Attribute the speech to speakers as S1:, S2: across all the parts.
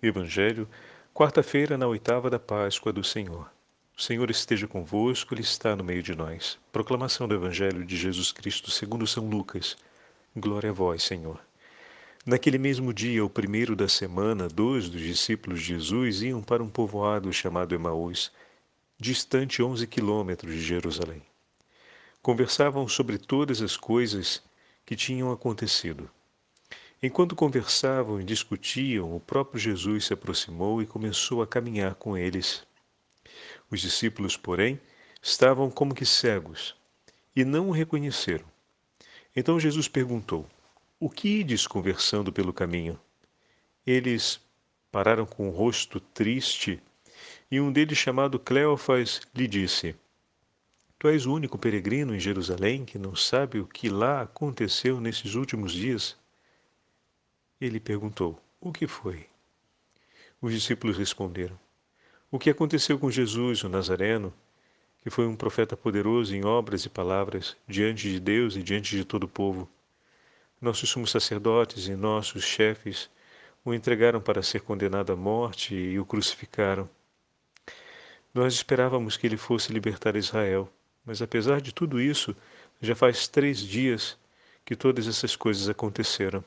S1: Evangelho, quarta-feira na oitava da Páscoa do Senhor. O Senhor esteja convosco, Ele está no meio de nós. Proclamação do Evangelho de Jesus Cristo segundo São Lucas. Glória a vós, Senhor. Naquele mesmo dia, o primeiro da semana, 2 dos discípulos de Jesus iam para um povoado chamado Emaús, distante 11 quilômetros de Jerusalém. Conversavam sobre todas as coisas que tinham acontecido. Enquanto conversavam e discutiam, o próprio Jesus se aproximou e começou a caminhar com eles. Os discípulos, porém, estavam como que cegos e não o reconheceram. Então Jesus perguntou: O que ides conversando pelo caminho? Eles pararam com o rosto triste e um deles, chamado Cleofas, lhe disse: Tu és o único peregrino em Jerusalém que não sabe o que lá aconteceu nesses últimos dias? Ele perguntou: O que foi? Os discípulos responderam: O que aconteceu com Jesus, o Nazareno, que foi um profeta poderoso em obras e palavras diante de Deus e diante de todo o povo. Nossos sumos sacerdotes e nossos chefes o entregaram para ser condenado à morte e o crucificaram. Nós esperávamos que ele fosse libertar Israel, mas apesar de tudo isso, já faz 3 dias que todas essas coisas aconteceram.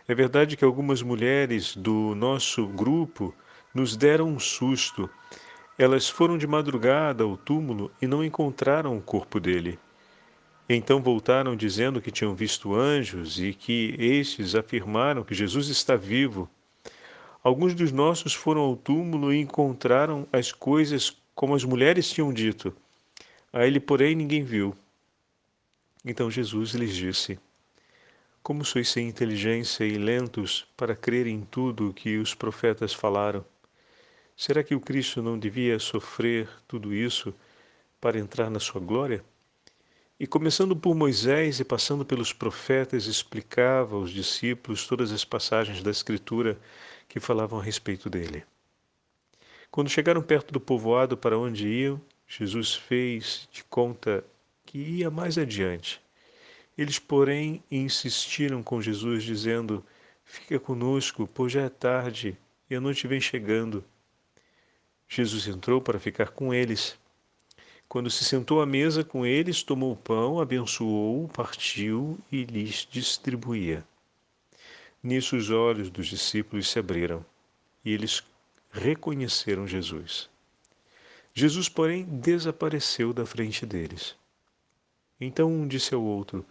S1: É verdade que algumas mulheres do nosso grupo nos deram um susto. Elas foram de madrugada ao túmulo e não encontraram o corpo dele. Então voltaram dizendo que tinham visto anjos e que estes afirmaram que Jesus está vivo. Alguns dos nossos foram ao túmulo e encontraram as coisas como as mulheres tinham dito. A ele, porém, ninguém viu. Então Jesus lhes disse: Como sois sem inteligência e lentos para crer em tudo o que os profetas falaram? Será que o Cristo não devia sofrer tudo isso para entrar na sua glória? E começando por Moisés e passando pelos profetas, explicava aos discípulos todas as passagens da Escritura que falavam a respeito dele. Quando chegaram perto do povoado para onde iam, Jesus fez de conta que ia mais adiante. Eles, porém, insistiram com Jesus, dizendo: Fica conosco, pois já é tarde e a noite vem chegando. Jesus entrou para ficar com eles. Quando se sentou à mesa com eles, tomou o pão, abençoou, partiu e lhes distribuía. Nisso os olhos dos discípulos se abriram e eles reconheceram Jesus. Jesus, porém, desapareceu da frente deles. Então um disse ao outro: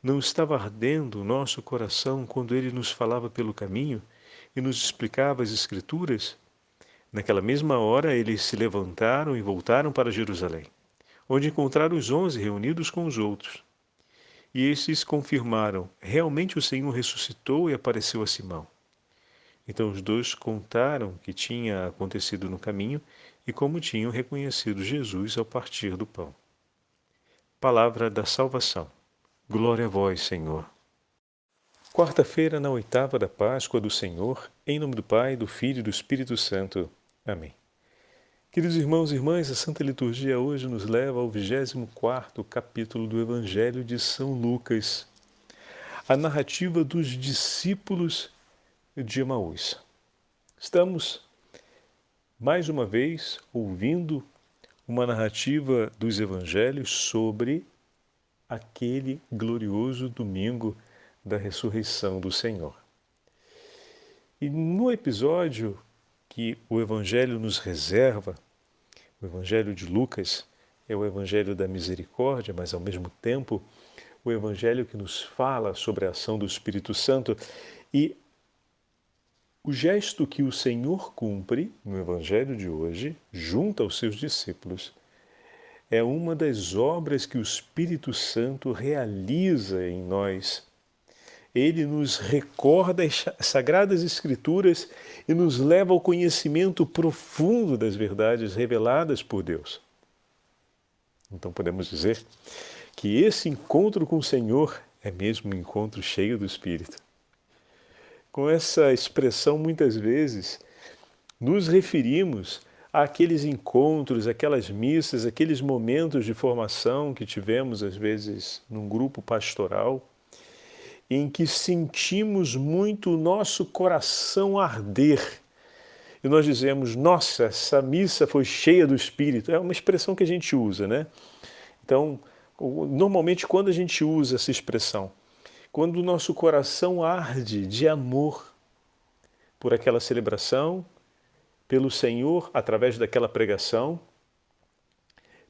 S1: Não estava ardendo o nosso coração quando ele nos falava pelo caminho e nos explicava as Escrituras? Naquela mesma hora eles se levantaram e voltaram para Jerusalém, onde encontraram os 11 reunidos com os outros. E estes confirmaram: realmente o Senhor ressuscitou e apareceu a Simão. Então os dois contaram o que tinha acontecido no caminho e como tinham reconhecido Jesus ao partir do pão. Palavra da salvação. Glória a vós, Senhor. Quarta-feira, na oitava da Páscoa do Senhor, em nome do Pai, do Filho e do Espírito Santo. Amém. Queridos irmãos e irmãs, a Santa Liturgia hoje nos leva ao 24º capítulo do Evangelho de São Lucas, a narrativa dos discípulos de Emaús. Estamos, mais uma vez, ouvindo uma narrativa dos Evangelhos sobre aquele glorioso domingo da ressurreição do Senhor. E no episódio que o Evangelho nos reserva, o Evangelho de Lucas é o Evangelho da misericórdia, mas ao mesmo tempo o Evangelho que nos fala sobre a ação do Espírito Santo. E o gesto que o Senhor cumpre no Evangelho de hoje, junto aos seus discípulos, é uma das obras que o Espírito Santo realiza em nós. Ele nos recorda as Sagradas Escrituras e nos leva ao conhecimento profundo das verdades reveladas por Deus. Então podemos dizer que esse encontro com o Senhor é mesmo um encontro cheio do Espírito. Com essa expressão, muitas vezes, nos referimos àqueles encontros, aquelas missas, aqueles momentos de formação que tivemos, às vezes, num grupo pastoral, em que sentimos muito o nosso coração arder e nós dizemos, nossa, essa missa foi cheia do Espírito. É uma expressão que a gente usa, né? Então, normalmente quando a gente usa essa expressão, quando o nosso coração arde de amor por aquela celebração, pelo Senhor através daquela pregação,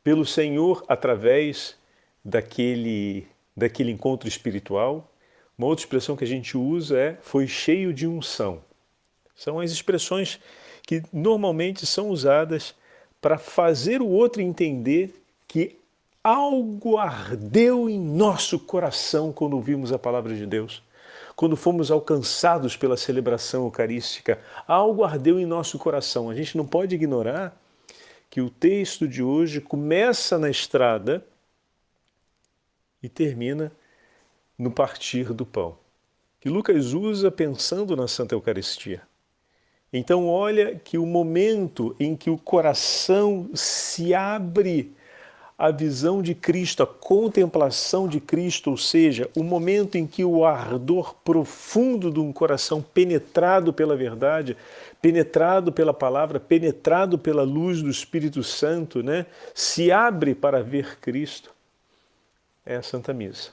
S1: pelo Senhor através daquele encontro espiritual. Uma outra expressão que a gente usa é foi cheio de unção. São as expressões que normalmente são usadas para fazer o outro entender que algo ardeu em nosso coração quando ouvimos a palavra de Deus. Quando fomos alcançados pela celebração eucarística, algo ardeu em nosso coração. A gente não pode ignorar que o texto de hoje começa na estrada e termina no partir do pão, que Lucas usa pensando na Santa Eucaristia. Então olha que o momento em que o coração se abre à visão de Cristo, à contemplação de Cristo, ou seja, o momento em que o ardor profundo de um coração penetrado pela verdade, penetrado pela palavra, penetrado pela luz do Espírito Santo, né, se abre para ver Cristo, é a Santa Missa.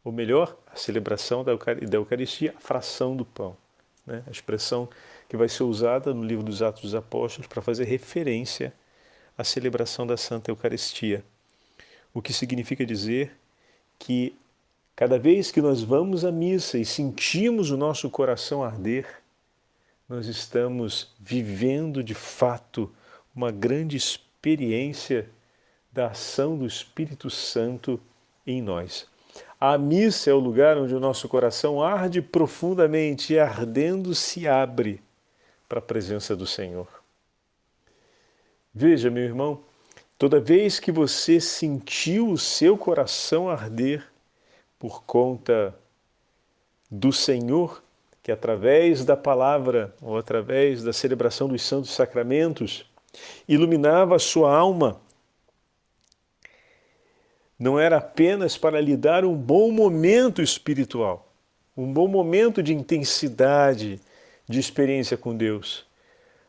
S1: Ou melhor, a celebração da Eucaristia, a fração do pão, né, a expressão que vai ser usada no livro dos Atos dos Apóstolos para fazer referência à celebração da Santa Eucaristia. O que significa dizer que cada vez que nós vamos à missa e sentimos o nosso coração arder, nós estamos vivendo de fato uma grande experiência da ação do Espírito Santo em nós. A missa é o lugar onde o nosso coração arde profundamente e ardendo se abre para a presença do Senhor. Veja, meu irmão, toda vez que você sentiu o seu coração arder por conta do Senhor, que através da palavra ou através da celebração dos santos sacramentos iluminava a sua alma, não era apenas para lhe dar um bom momento espiritual, um bom momento de intensidade, de experiência com Deus,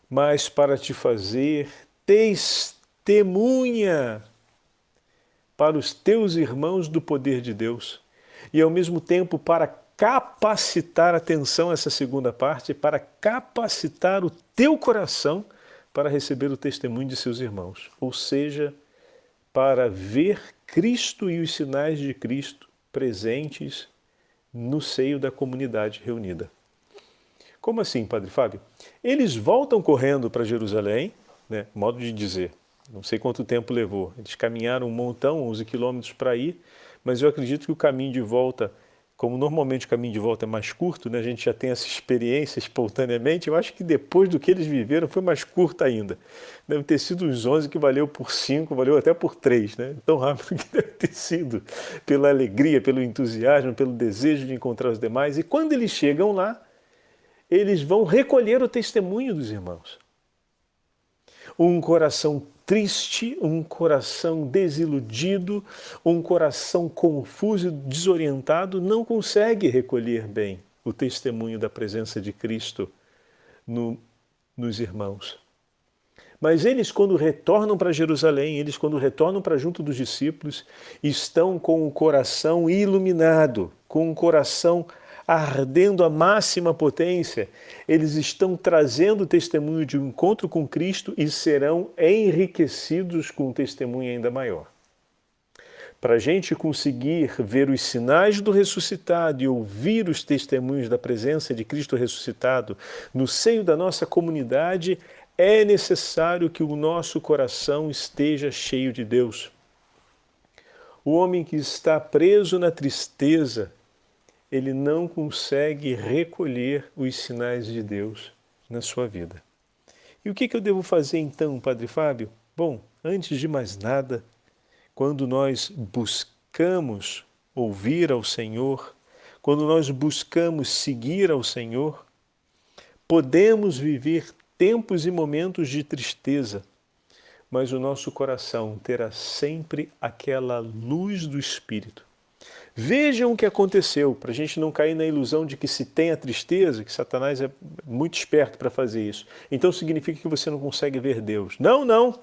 S1: mas para te fazer testemunha para os teus irmãos do poder de Deus e ao mesmo tempo para capacitar, atenção a essa segunda parte, para capacitar o teu coração para receber o testemunho de seus irmãos, ou seja, para ver Cristo e os sinais de Cristo presentes no seio da comunidade reunida. Como assim, Padre Fábio? Eles voltam correndo para Jerusalém, né, modo de dizer, não sei quanto tempo levou. Eles caminharam um montão, 11 quilômetros para ir, mas eu acredito que o caminho de volta, como normalmente o caminho de volta é mais curto, né, a gente já tem essa experiência espontaneamente, eu acho que depois do que eles viveram foi mais curto ainda. Deve ter sido uns 11 que valeu por 5, valeu até por 3, né? Tão rápido que deve ter sido, pela alegria, pelo entusiasmo, pelo desejo de encontrar os demais. E quando eles chegam lá, eles vão recolher o testemunho dos irmãos. Um coração triste, um coração desiludido, um coração confuso e desorientado não consegue recolher bem o testemunho da presença de Cristo nos irmãos. Mas eles, quando retornam para Jerusalém, eles, quando retornam para junto dos discípulos, estão com o coração iluminado, com o coração ardendo à máxima potência. Eles estão trazendo o testemunho de um encontro com Cristo e serão enriquecidos com um testemunho ainda maior. Para a gente conseguir ver os sinais do ressuscitado e ouvir os testemunhos da presença de Cristo ressuscitado no seio da nossa comunidade, é necessário que o nosso coração esteja cheio de Deus. O homem que está preso na tristeza, ele não consegue recolher os sinais de Deus na sua vida. E o que eu devo fazer então, Padre Fábio? Bom, antes de mais nada, quando nós buscamos ouvir ao Senhor, quando nós buscamos seguir ao Senhor, podemos viver tempos e momentos de tristeza, mas o nosso coração terá sempre aquela luz do Espírito, Vejam o que aconteceu, para a gente não cair na ilusão de que se tem a tristeza, que Satanás é muito esperto para fazer isso. Então significa que você não consegue ver Deus. Não, não.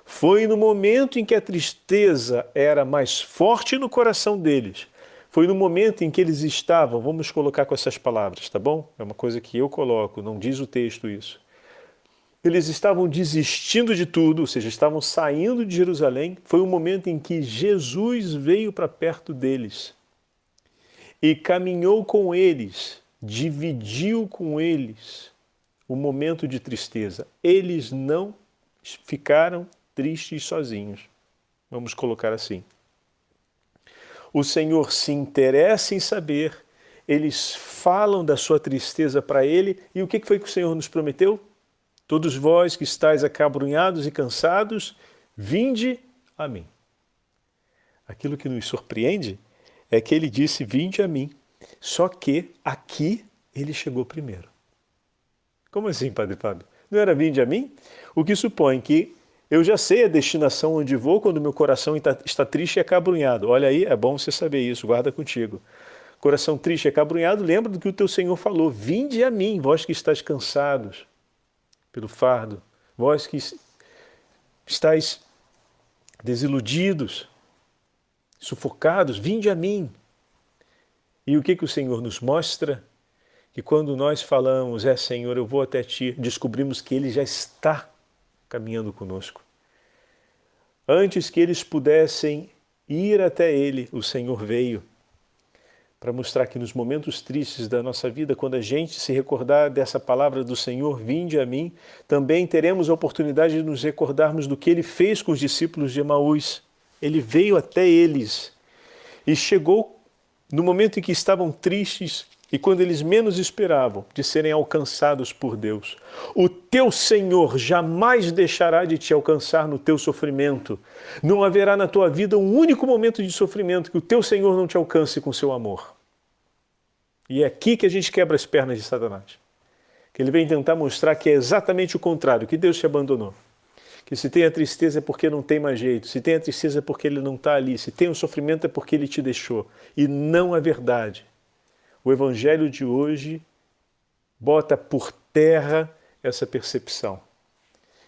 S1: Foi no momento em que a tristeza era mais forte no coração deles. Foi no momento em que eles estavam, vamos colocar com essas palavras, tá bom? É uma coisa que eu coloco, não diz o texto isso. Eles estavam desistindo de tudo, ou seja, estavam saindo de Jerusalém. Foi o momento em que Jesus veio para perto deles e caminhou com eles, dividiu com eles o momento de tristeza. Eles não ficaram tristes sozinhos. Vamos colocar assim. O Senhor se interessa em saber, eles falam da sua tristeza para Ele, e o que foi que o Senhor nos prometeu? Todos vós que estáis acabrunhados e cansados, vinde a mim. Aquilo que nos surpreende é que ele disse, vinde a mim. Só que aqui ele chegou primeiro. Como assim, Padre Fábio? Não era vinde a mim? O que supõe que eu já sei a destinação onde vou quando meu coração está triste e acabrunhado. Olha aí, é bom você saber isso, guarda contigo. Coração triste e acabrunhado, lembra do que o teu Senhor falou. Vinde a mim, vós que estáis cansados pelo fardo, vós que estáis desiludidos, sufocados, vinde a mim. E o que o Senhor nos mostra? Que quando nós falamos, Senhor, eu vou até Ti, descobrimos que Ele já está caminhando conosco. Antes que eles pudessem ir até Ele, o Senhor veio para mostrar que nos momentos tristes da nossa vida, quando a gente se recordar dessa palavra do Senhor, vinde a mim, também teremos a oportunidade de nos recordarmos do que Ele fez com os discípulos de Emaús. Ele veio até eles e chegou no momento em que estavam tristes e quando eles menos esperavam de serem alcançados por Deus. O teu Senhor jamais deixará de te alcançar no teu sofrimento. Não haverá na tua vida um único momento de sofrimento que o teu Senhor não te alcance com seu amor. E é aqui que a gente quebra as pernas de Satanás. Que ele vem tentar mostrar que é exatamente o contrário, que Deus te abandonou. Que se tem a tristeza é porque não tem mais jeito, se tem a tristeza é porque Ele não está ali, se tem o sofrimento é porque Ele te deixou. E não é verdade. O Evangelho de hoje bota por terra essa percepção,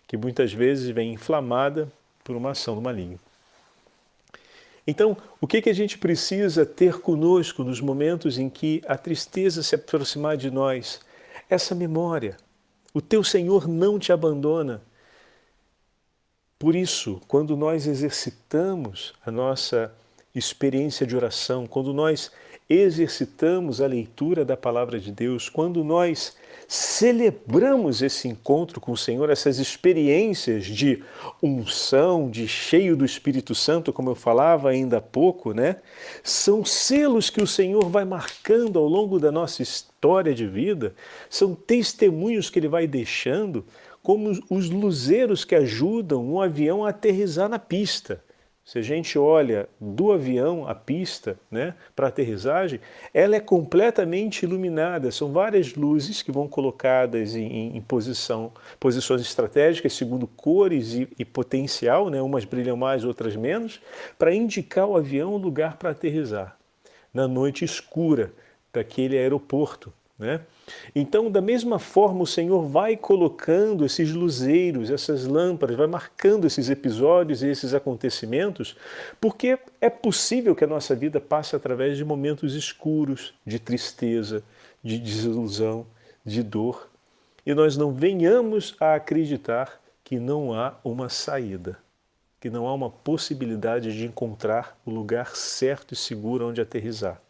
S1: que muitas vezes vem inflamada por uma ação do maligno. Então, o que a gente precisa ter conosco nos momentos em que a tristeza se aproximar de nós? Essa memória. O teu Senhor não te abandona. Por isso, quando nós exercitamos a nossa experiência de oração, quando nós exercitamos a leitura da Palavra de Deus, quando nós celebramos esse encontro com o Senhor, essas experiências de unção, de cheio do Espírito Santo, como eu falava ainda há pouco, né? São selos que o Senhor vai marcando ao longo da nossa história de vida, são testemunhos que Ele vai deixando, como os luzeiros que ajudam um avião a aterrissar na pista. Se a gente olha do avião à pista, né, para a aterrissagem, ela é completamente iluminada. São várias luzes que vão colocadas em posições estratégicas, segundo cores e potencial, né, umas brilham mais, outras menos, para indicar ao avião o lugar para aterrissar, na noite escura daquele aeroporto, né? Então, da mesma forma, o Senhor vai colocando esses luzeiros, essas lâmpadas, vai marcando esses episódios e esses acontecimentos, porque é possível que a nossa vida passe através de momentos escuros, de tristeza, de desilusão, de dor, e nós não venhamos a acreditar que não há uma saída, que não há uma possibilidade de encontrar o lugar certo e seguro onde aterrissar,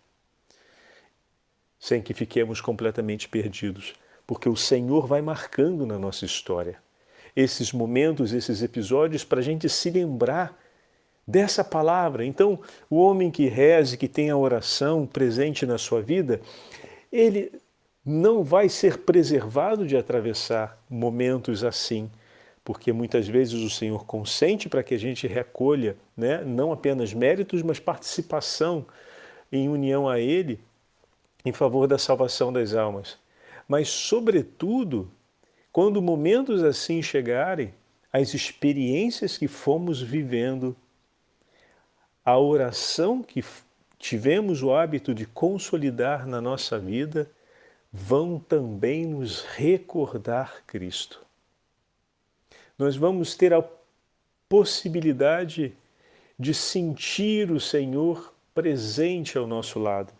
S1: sem que fiquemos completamente perdidos, porque o Senhor vai marcando na nossa história esses momentos, esses episódios, para a gente se lembrar dessa palavra. Então, o homem que reze, que tem a oração presente na sua vida, ele não vai ser preservado de atravessar momentos assim, porque muitas vezes o Senhor consente para que a gente recolha, né, não apenas méritos, mas participação em união a Ele, em favor da salvação das almas. Mas, sobretudo, quando momentos assim chegarem, as experiências que fomos vivendo, a oração que tivemos o hábito de consolidar na nossa vida, vão também nos recordar Cristo. Nós vamos ter a possibilidade de sentir o Senhor presente ao nosso lado.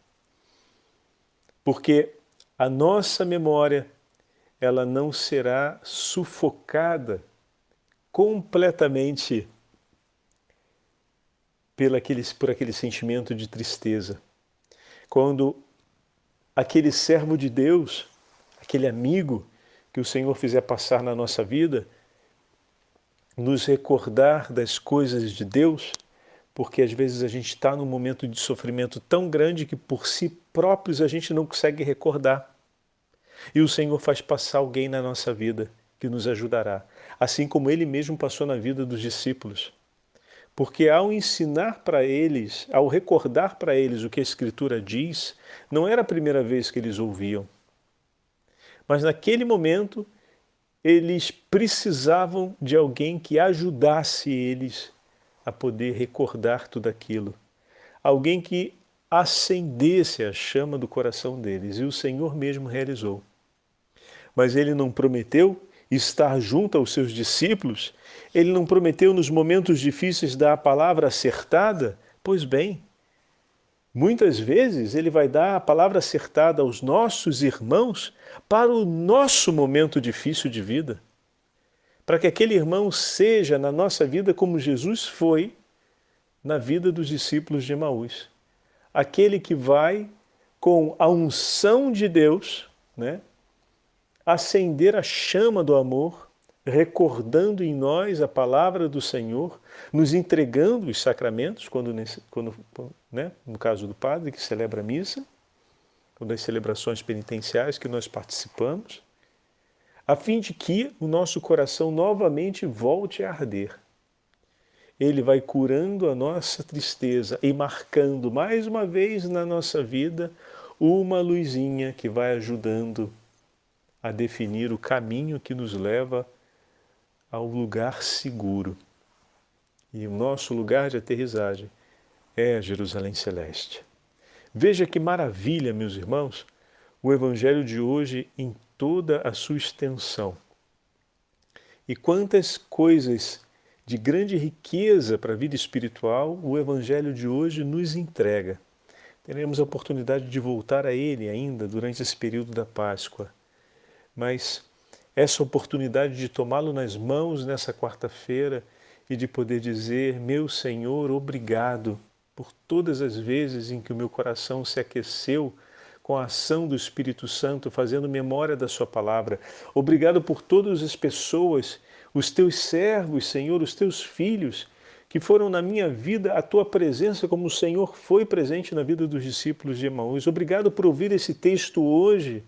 S1: Porque a nossa memória, ela não será sufocada completamente por aquele sentimento de tristeza. Quando aquele servo de Deus, aquele amigo que o Senhor fizer passar na nossa vida, nos recordar das coisas de Deus, porque às vezes a gente está num momento de sofrimento tão grande que por si próprios a gente não consegue recordar. E o Senhor faz passar alguém na nossa vida que nos ajudará, assim como Ele mesmo passou na vida dos discípulos. Porque ao ensinar para eles, ao recordar para eles o que a Escritura diz, não era a primeira vez que eles ouviam. Mas naquele momento, eles precisavam de alguém que ajudasse eles a poder recordar tudo aquilo. Alguém que acendesse a chama do coração deles. E o Senhor mesmo realizou. Mas Ele não prometeu estar junto aos seus discípulos? Ele não prometeu nos momentos difíceis dar a palavra acertada? Pois bem, muitas vezes Ele vai dar a palavra acertada aos nossos irmãos para o nosso momento difícil de vida. Para que aquele irmão seja na nossa vida como Jesus foi na vida dos discípulos de Emaús. Aquele que vai com a unção de Deus, né, acender a chama do amor, recordando em nós a palavra do Senhor, nos entregando os sacramentos, no caso do padre que celebra a missa, ou das celebrações penitenciais que nós participamos, a fim de que o nosso coração novamente volte a arder. Ele vai curando a nossa tristeza e marcando mais uma vez na nossa vida uma luzinha que vai ajudando a definir o caminho que nos leva ao lugar seguro. E o nosso lugar de aterrissagem é Jerusalém Celeste. Veja que maravilha, meus irmãos, o Evangelho de hoje em toda a sua extensão. E quantas coisas de grande riqueza para a vida espiritual o Evangelho de hoje nos entrega. Teremos a oportunidade de voltar a ele ainda durante esse período da Páscoa. Mas essa oportunidade de tomá-lo nas mãos nessa quarta-feira e de poder dizer: meu Senhor, obrigado por todas as vezes em que o meu coração se aqueceu com a ação do Espírito Santo, fazendo memória da sua palavra. Obrigado por todas as pessoas, os teus servos, Senhor, os teus filhos, que foram na minha vida a tua presença como o Senhor foi presente na vida dos discípulos de Emaús. Obrigado por ouvir esse texto hoje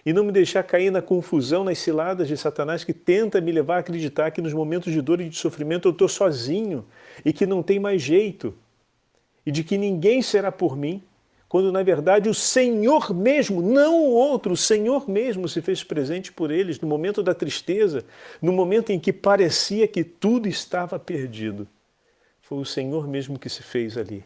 S1: e não me deixar cair na confusão, nas ciladas de Satanás que tenta me levar a acreditar que nos momentos de dor e de sofrimento eu estou sozinho e que não tem mais jeito e de que ninguém será por mim, quando na verdade o Senhor mesmo, não o outro, o Senhor mesmo se fez presente por eles no momento da tristeza, no momento em que parecia que tudo estava perdido. Foi o Senhor mesmo que se fez ali.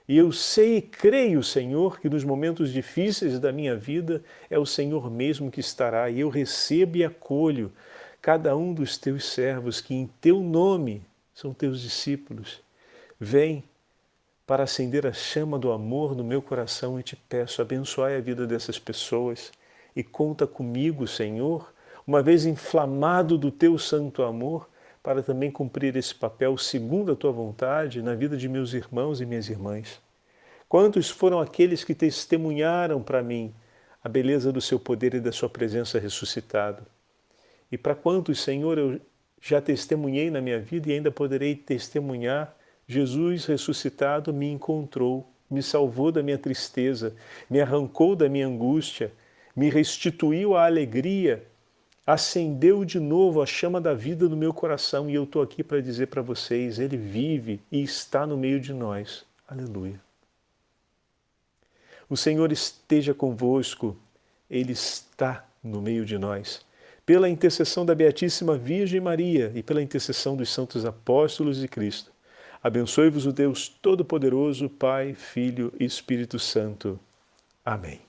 S1: E eu sei e creio, Senhor, que nos momentos difíceis da minha vida é o Senhor mesmo que estará, e eu recebo e acolho cada um dos teus servos que em teu nome são teus discípulos. Vem para acender a chama do amor no meu coração e te peço, abençoai a vida dessas pessoas e conta comigo, Senhor, uma vez inflamado do teu santo amor, para também cumprir esse papel segundo a tua vontade na vida de meus irmãos e minhas irmãs. Quantos foram aqueles que testemunharam para mim a beleza do seu poder e da sua presença ressuscitado? E para quantos, Senhor, eu já testemunhei na minha vida e ainda poderei testemunhar? Jesus ressuscitado me encontrou, me salvou da minha tristeza, me arrancou da minha angústia, me restituiu a alegria, acendeu de novo a chama da vida no meu coração e eu estou aqui para dizer para vocês, Ele vive e está no meio de nós. Aleluia. O Senhor esteja convosco, Ele está no meio de nós. Pela intercessão da Beatíssima Virgem Maria e pela intercessão dos santos apóstolos de Cristo, Abençoe-vos o Deus Todo-Poderoso, Pai, Filho e Espírito Santo. Amém.